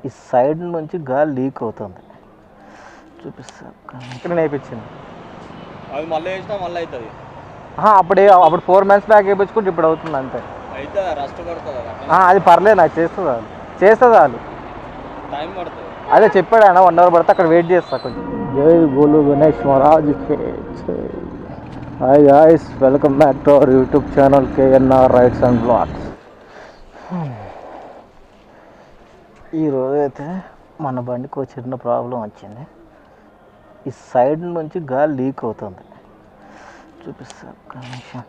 ఈ సైడ్ నుంచి గాలి లీక్ అవుతుంది. చూపిస్తా ఇక్కడ నేర్పించింది. అది మళ్ళీ వేసినా మళ్ళీ అవుతుంది. అప్పుడు 4 months బ్యాక్ వేయించుకుంటే ఇప్పుడు అవుతుంది అంతే. అయితే రస్ట్ పడుతుంది. అది పర్లేదు, నాకు చేస్తుంది వాళ్ళు టైం పడుతుంది. అదే చెప్పాడు ఆయన 1 hour పడితే అక్కడ వెయిట్ చేస్తా కొంచెం. జై బోలు గణేష్ మహారాజ్ కే జై. Hi guys, welcome back to our YouTube channel KNR rides and vlogs. ఈరోజు అయితే మన బండికి ఒక చిన్న ప్రాబ్లం వచ్చింది. ఈ సైడ్ నుంచి గాలి లీక్ అవుతుంది. చూపిస్తా ఒక్క నిమిషం.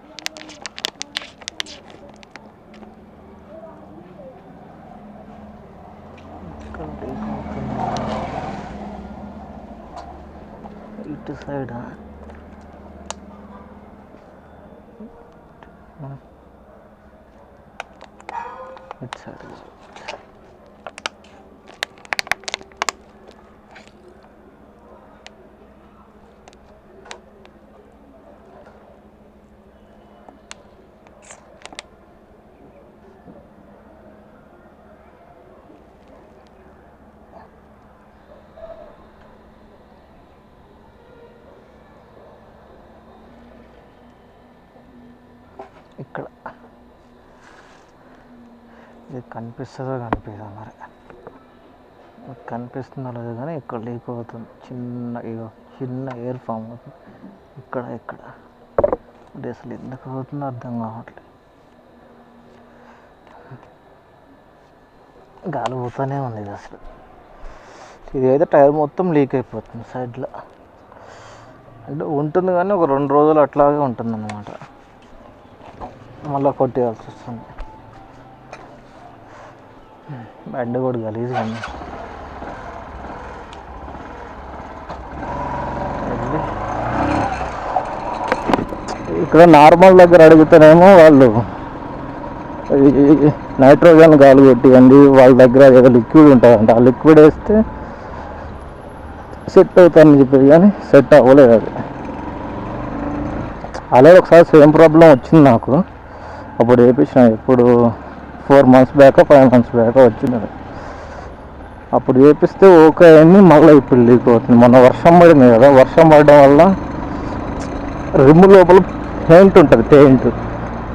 లీక్ అవుతుంది ఇటు సైడ్. ఇటు సైడ్ ఇక్కడ ఇది కనిపిస్తుందో కనిపిస్తుందో మరి, కనిపిస్తుందో లేదు కానీ ఇక్కడ లీక్ అవుతుంది. చిన్న ఎయిర్ ఫామ్ అవుతుంది ఇక్కడ. ఇది అసలు ఎందుకు అవుతుందో అర్థం కావట్లేదు. గాలి పోతూనే ఉంది ఇది అసలు. ఇది అయితే టైర్ మొత్తం లీక్ అయిపోతుంది సైడ్లో. అంటే ఉంటుంది కానీ ఒక 2 రోజులు అట్లాగే ఉంటుంది అన్నమాట. మళ్ళీ కొట్టేయాల్సి వస్తుంది. బండి కూడా గలీజ్గా ఉంది. ఇక్కడ నార్మల్ దగ్గర అడిగితేనేమో వాళ్ళు నైట్రోజన్ గాలి కొట్టియండి, వాళ్ళ దగ్గర ఏదో లిక్విడ్ ఉంటుందంట, ఆ లిక్విడ్ వేస్తే సెట్ అవుతాయని చెప్పేది కానీ సెట్ అవ్వలేదు అది. అలాగే ఒకసారి సేమ్ ప్రాబ్లం వచ్చింది నాకు. అప్పుడు వేయించిన, ఎప్పుడు 4 months బ్యాక్ 5 months బ్యాక్ వచ్చింది. అప్పుడు వేపిస్తే ఓకే అయింది. మళ్ళీ ఇప్పుడు లీక్ అవుతుంది. మొన్న వర్షం పడింది కదా, వర్షం పడడం వల్ల రిమ్ లోపల పెయింట్ ఉంటుంది.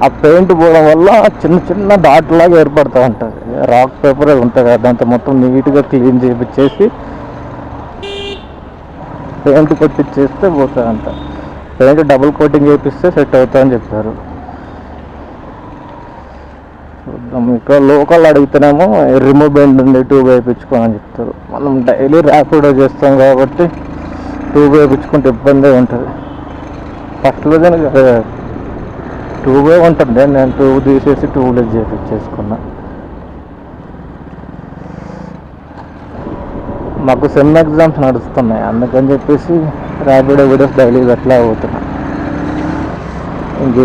ఆ పెయింట్ పోవడం వల్ల చిన్న డాట్ లాగా ఏర్పడుతూ ఉంటుంది. రాక్ పేపర్ ఉంటుంది కదా, దాంతో మొత్తం నీట్గా క్లీన్ చేయించేసి పెయింట్ కొట్టించేస్తే పోతుంది అంట. పెయింట్ డబుల్ కోటింగ్ చేపిస్తే సెట్ అవుతుందని చెప్పారు. ఇక్కడ లోకల్ అడిగితేనేమో రిమూవ్ బెండ్ ఉంది, ట్యూబ్ వేయించుకోమని చెప్తారు. మనం డైలీ ర్యాపిడో చేస్తాం కాబట్టి ట్యూబ్ వేయించుకుంటే ఇబ్బంది ఉంటుంది. ఫస్ట్లో ట్యూబే ఉంటుంది, నేను ట్యూబ్ తీసేసి ట్యూబ్లెస్ చేయించేసుకున్నా. మాకు సెమ్ ఎగ్జామ్స్ నడుస్తున్నాయి, అందుకని చెప్పేసి ర్యాపిడో వీడియోస్ డైలీ అట్లా అవుతున్నాయి.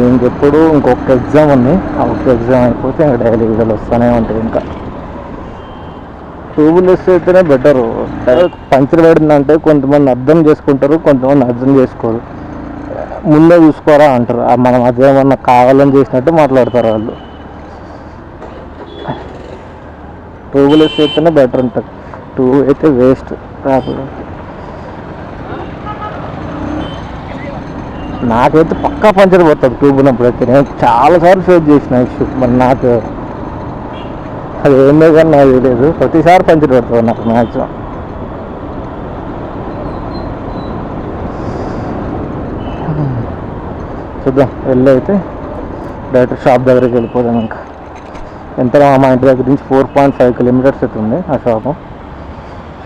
ఇంకెప్పుడు ఇంకొక ఎగ్జామ్ ఉంది, ఆ ఒక్క ఎగ్జామ్ అయిపోతే ఇంకా డైలీ వీడియోలు వస్తూనే ఉంటాయి. ఇంకా ట్యూబ్లెస్ అయితేనే బెటరు. పంచర్ పడిందంటే కొంతమంది అర్థం చేసుకుంటారు, కొంతమంది అర్థం చేసుకోరు. ముందే చూసుకోరా అంటారు. మనం అదేమన్నా కావాలని చేసినట్టు మాట్లాడతారు వాళ్ళు. ట్యూబ్లెస్ అయితేనే బెటర్ ఉంటుంది. ట్యూబ్ అయితే వేస్ట్. నాకైతే పక్కా పంచర్ పోతుంది ట్యూబ్ ఉన్నప్పుడైతే. నేను చాలాసార్లు ఫేస్ చేసిన ఇష్యూ. మరి నాకు అది ఏందో కానీ నాకు తెలియదు, ప్రతిసారి పంచర్ పడుతుంది నాకు మ్యాక్సిమం. చూద్దాం, వెళ్ళి అయితే డైరెక్ట్ షాప్ దగ్గరికి వెళ్ళిపోదాం. ఇంకా ఎంత మా ఇంటి దగ్గర నుంచి 4.5 kilometers అయితే ఉంది ఆ షాప్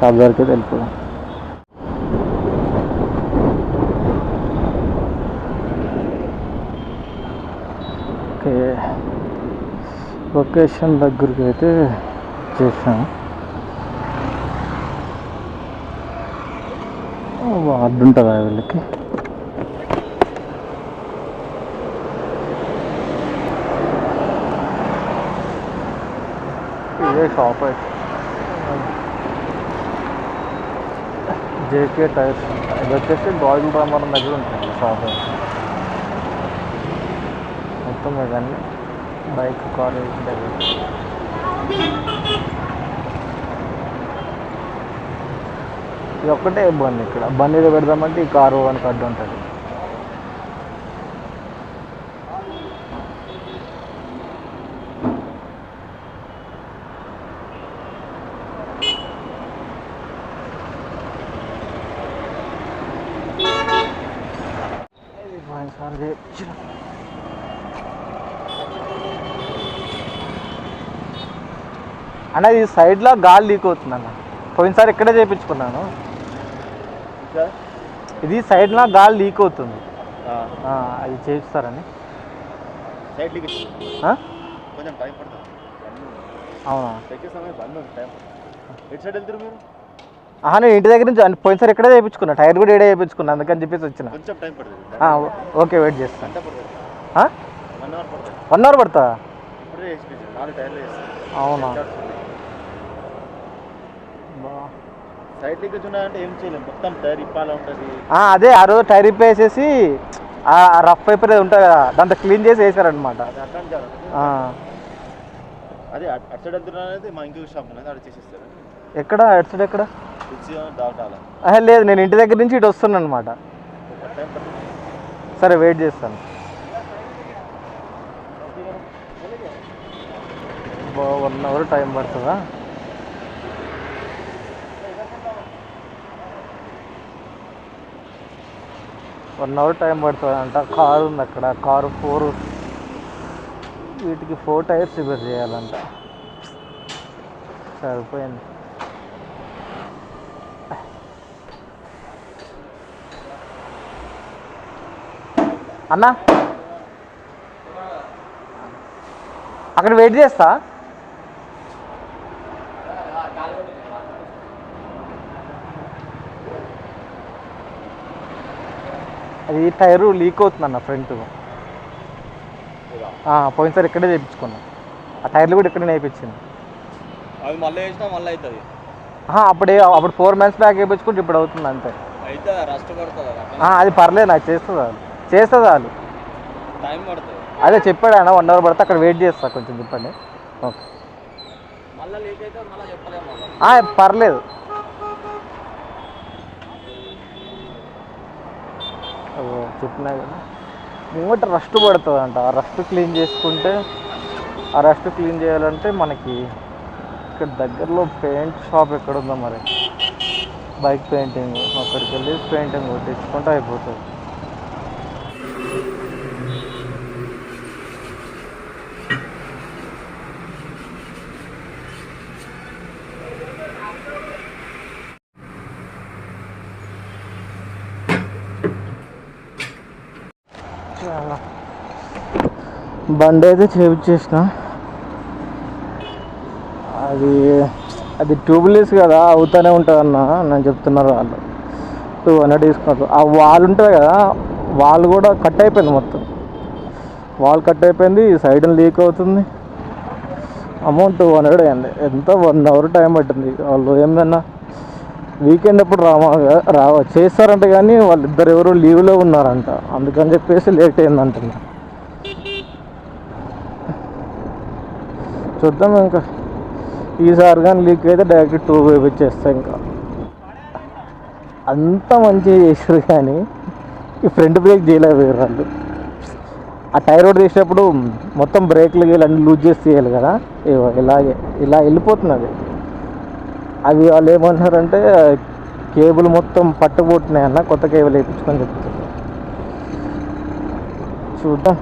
దగ్గరికి అయితే వెళ్ళిపోదాం. ఓకే, లొకేషన్ దగ్గరికి అయితే చేసాము. అడ్డుంటుందా వీళ్ళకి? ఇదే షాప్ అయితే జేకే టైర్స్. ఇది వచ్చేసి గాజుల రామారం దగ్గర ఉంటుంది షాప్. మొత్తం ఇవన్నీ బైక్ కాలేజ్ దగ్గర. ఇది ఒక్కటే ఇబ్బంది. ఇక్కడ బండిలో పెడదామంటే ఈ కారు అని అడ్డు ఉంటుంది. అన్న ఈ సైడ్లో గాలి లీక్ అవుతుంది అన్న. పోయినసారి ఇక్కడే చేయించుకున్నాను. ఇది సైడ్లో గాలి లీక్ అవుతుంది, అది చేయిస్తారని. అవునా? నేను ఇంటి దగ్గర నుంచి పోయినసారి ఇక్కడే చేయించుకున్నా, టైర్ కూడా ఇక్కడే చేయించుకున్నా, అందుకని చెప్పేసి వచ్చిన. ఓకే, వెయిట్ చేస్తాను. 1 అవర్ పడుతుందా? అవునా? సైడ్ లీకేజ్ ఉన్నాయంటే ఏం చేయలేము, మొత్తం టైర్ ఇప్పాలి ఉంటుంది. అదే ఆ రోజు టైర్ ఇప్పేసేసి ఆ రఫ్ పేపర్ ఉంటుంది కదా, దాంతో క్లీన్ చేసి వేసారనమాట. అదే అటు సైడ్ వెళ్తున్నా అనేది మా ఇంకొక షాప్ ఉన్నది, అక్కడ చేసేస్తారు. ఎక్కడ అటు సైడ్? ఎక్కడ? డాక్టర్ లేదు, నేను ఇంటి దగ్గర నుంచి ఇటు వస్తున్నాను అనమాట. సరే, వెయిట్ చేస్తాను. 1 అవర్ టైం పడుతుందా? వన్ అవర్ టైం పడుతుంది అంట. కారు ఉంది అక్కడ, కారు 4, వీటికి 4 టైర్స్ రిపేర్ చేయాలంట. సరిపోయింది. అన్నా, అక్కడ వెయిట్ చేస్తా. అది టైరు లీక్ అవుతుందన్న ఫ్రంట్. పోయినసారి ఇక్కడే చేయించుకున్నాం, ఆ టైర్లు కూడా ఇక్కడే నేర్పించింది. అవి మళ్ళీ వేసినా మళ్ళీ అవుతుంది. అప్పుడు 4 months బ్యాక్ వేయించుకుంటే ఇప్పుడు అవుతుంది అంతే. అయితే రస్ట్ పడుతుంది. అది పర్లేదు, నాకు చేస్తుంది వాళ్ళు. టైం పడుతుంది. అదే చెప్పాడు ఆయన 1 అవర్ పడితే, అక్కడ వెయిట్ చేస్తా, కొంచెం చెప్పండి. ఓకే, మళ్ళీ లీక్ అయితే మళ్ళీ చెప్పలేము. పర్లేదు. చెప్పినా కదా, ముంగట రస్ట్ పడుతుంది అంట. ఆ రస్ట్ క్లీన్ చేసుకుంటే, ఆ రస్ట్ క్లీన్ చేయాలంటే మనకి ఇక్కడ దగ్గరలో పెయింట్ షాప్ ఎక్కడ ఉందో మరి, బైక్ పెయింటింగ్, అక్కడికి వెళ్ళి పెయింటింగ్ తెచ్చుకుంటే అయిపోతుంది. బండి అయితే చేయించేసిన. అది ట్యూబ్లెస్ కదా, అవుతూనే ఉంటుంది అన్న నేను చెప్తున్నారు వాళ్ళు. 200 తీసుకున్నారు. ఆ వాల్ ఉంటుంది కదా, వాల్ కూడా కట్ అయిపోయింది మొత్తం. వాల్ కట్ అయిపోయింది, సైడ్ లీక్ అవుతుంది. అమౌంట్ 200 అయింది. ఎంత 1 అవర్ టైం పట్టింది. వాళ్ళు ఏమన్నా వీకెండ్ ఎప్పుడు చేస్తారంట, కానీ వాళ్ళిద్దరు ఎవరు లీవ్లో ఉన్నారంట, అందుకని చెప్పేసి లేట్ అయిందంట. చూద్దాం, ఇంకా ఈసారి కానీ లీక్ అయితే డైరెక్ట్ 2 వేపించేస్తా. ఇంకా అంత మంచిగా చేసారు, కానీ ఈ ఫ్రంట్ బ్రేక్ చేయలేకపోయారు వాళ్ళు. ఆ టైర్ రోడ్ తీసేటప్పుడు మొత్తం బ్రేక్లు అన్నీ లూజ్ చేసి తీయాలి కదా, ఇలా వెళ్ళిపోతుంది. అవి వాళ్ళు ఏమంటున్నారంటే కేబుల్ మొత్తం పట్టుకుపోతున్నాయన్న, కొత్త కేబుల్ వేయించుకొని చెప్తారు. చూద్దాం,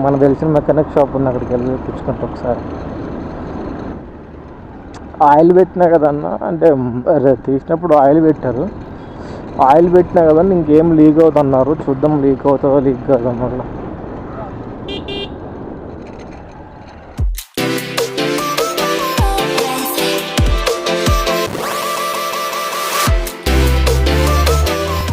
మనకు తెలిసిన మెకానిక్ షాప్ ఉంది, అక్కడికి వెళ్ళి వేయించుకుంటాం ఒకసారి. ఆయిల్ పెట్టినా కదన్నా, అంటే తీసినప్పుడు ఆయిల్ పెట్టారు. ఆయిల్ పెట్టినా కదన్నా, ఇంకేం లీక్ అవుతున్నారు. చూద్దాం లీక్ అవుతుందో లీక్ కాదో మళ్ళీ.